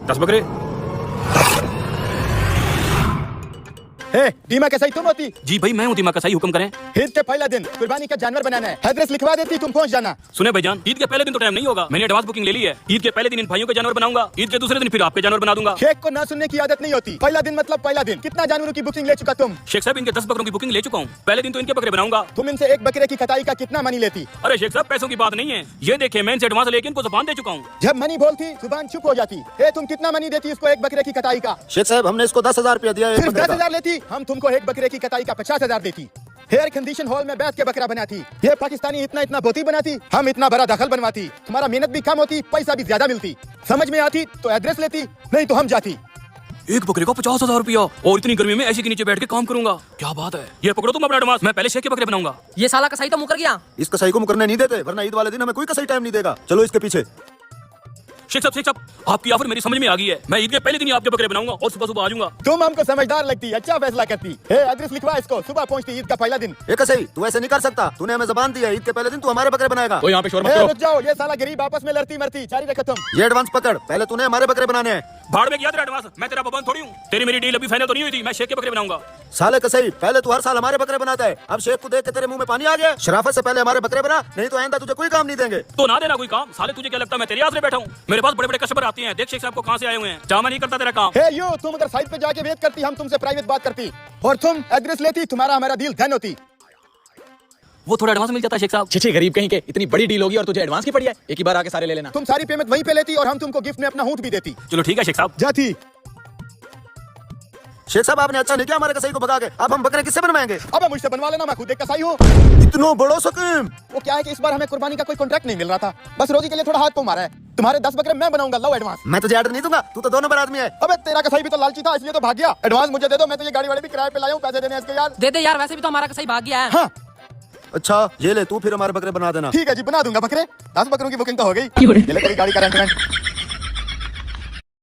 10 बकरे। दीमा कसाई तुम होती? जी भाई मैं हूँ दीमा कसाई, हुक्म करें। ईद के पहला दिन कुर्बानी का जानवर बनाना है, एड्रेस लिखवा देती, तुम पहुंच जाना। सुने भाईजान, ईद के पहले दिन तो टाइम नहीं होगा, मैंने एडवांस बुकिंग ले ली है। ईद के पहले दिन इन भाइयों के जानवर बनाऊंगा, ईद के दूसरे दिन फिर आपके जानवर बना दूंगा। शेख को ना सुनने की आदत नहीं होती। पहला दिन मतलब पहला दिन। कितना जानवरों की बुकिंग ले चुका तुम? शेख साहब इनके 10 बकरों की बुकिंग ले चुका हूँ, पहले दिन तो इनके बकरे बनाऊंगा। तुम इनसे एक बकरे की कटाई का कितना मनी लेती? अरे शेख साहब पैसों की बात नहीं है, ये देखिए मैं इनसे एडवांस लेके इनको जुबान दे चुका हूँ। जब मनी बोलती जुबान चुप हो जाती। तुम कितना मनी देती इसको एक बकरे की कटाई का? शेख साहब हमने इसको 10,000 रुपया दिया है। सिर्फ 10,000 लेती? हम तुमको एक बकरे की कटाई का 50,000 देती। हेयर कंडीशन हॉल में बैठ के बकरा बनाती। ये पाकिस्तानी इतना इतना बोती बनाती, हम इतना बड़ा दखल बनवाती। तुम्हारा मेहनत भी कम होती, पैसा भी ज्यादा मिलती। समझ में आती तो एड्रेस लेती, नहीं तो हम जाती। एक बकरे का 50,000 रुपया, और इतनी गर्मी में ऐसी के नीचे बैठ के काम करूंगा, क्या बात है। ये पकड़ो तुम अपना एडवांस, मैं पहले शेख के बकरे बनाऊंगा। ये साला कसाई तो मुकर गया। इस कसाई को मुकरने नहीं देते, वरना ईद वाले दिन हमें कोई कसाई टाइम नहीं देगा। चलो इसके पीछे। शेख साहब आपकी ऑफर मेरी समझ में आ गई है, मैं ईद के पहले दिन ही आपके बकरे बनाऊंगा और सुबह सुबह आ जाऊंगा। तुम हमको समझदार लगती, अच्छा फैसला करती। एड्रेस लिखवा इसको, सुबह पहुंचती ईद का पहला दिन। कसाई तू ऐसे नहीं कर सकता, तूने हमें जबान दी है, ईद के पहले दिन तू हमारे बकरे बनाएगा। तो यहाँ पे शोर मत करो। रुक जाओ, ये साला गरीब आपस में लड़ती मरती, जारी रखो तुम। ये एडवांस पकड़, पहले तूने हमारे बकरे बनाने हैं। भाड़ में किया तेरा एडवांस, मैं तेरा बबन थोड़ी हूँ। तेरी मेरी डील अभी फाइनल तो नहीं हुई थी, मैं शेख के बकरे बनाऊंगा। साले कसाई पहले तू हर साल हमारे बकरे बनाता है, अब शेख को देख के तेरे मुंह में पानी आ गया। शराफत से पहले हमारे बकरे बना, नहीं तो आइंदा तुझे कोई काम नहीं देंगे। तो ना देना कोई काम, साले तुझे क्या लगता है मैं तेरे आसरे बैठा हूँ? मेरे पास बड़े बड़े कस्टमर आते हैं, देख शेख साहब को कहाँ से आए हुए हैं। जामा नहीं करता तेरा काम। तुम अगर साइड पे जाके वेट करती, हम तुमसे प्राइवेट बात करती, और तुम एड्रेस लेती, तुम्हारा हमारा डील धन होती। वो थोड़ा एडवांस मिल जाता है शेख साहब। छिछी गरीब कहीं के, इतनी बड़ी डील होगी और तुझे एडवांस की पड़ी है। एक ही बार आके सारे ले लेना। तुम सारी पेमेंट वहीं पे लेती और हम तुमको गिफ्ट में अपना ऊँट भी देती। चलो ठीक है शेख साहब। जाती। शेख साहब आपने अच्छा नहीं किया हमारे कसाई को भगा के, अब हम बकरे किससे बनवाएंगे? अब मुझसे बनवा लेना, मैं खुद एक कसाई हूँ। इतना बड़ो स्कीम। वो क्या है कि इस बार हमें कुर्बानी का कोई कॉन्ट्रैक्ट नहीं मिल रहा था, बस रोजी के लिए थोड़ा हाथ तो मारा है। तुम्हारे 10 बकरे मैं बनाऊंगा, लो एडवांस। मैं तुझे ऑर्डर नहीं दूंगा, तू तो 2 नंबर आदमी है। अबे तेरा कसाई भी तो लालची था, इसलिए तो भाग गया। एडवांस मुझे दे दो, मैं तो ये गाड़ी वाले भी किराए पे लाया हूँ, पैसे देने हैं इसके यार। दे दे यार, वैसे भी तो हमारा कसाई भाग गया है। हाँ अच्छा ये ले, तू फिर हमारे बकरे बना देना। ठीक है जी, बना दूंगा बकरे। 10 बकरों की बुकिंग तो हो गई। ये ले तेरी गाड़ी का रेंट।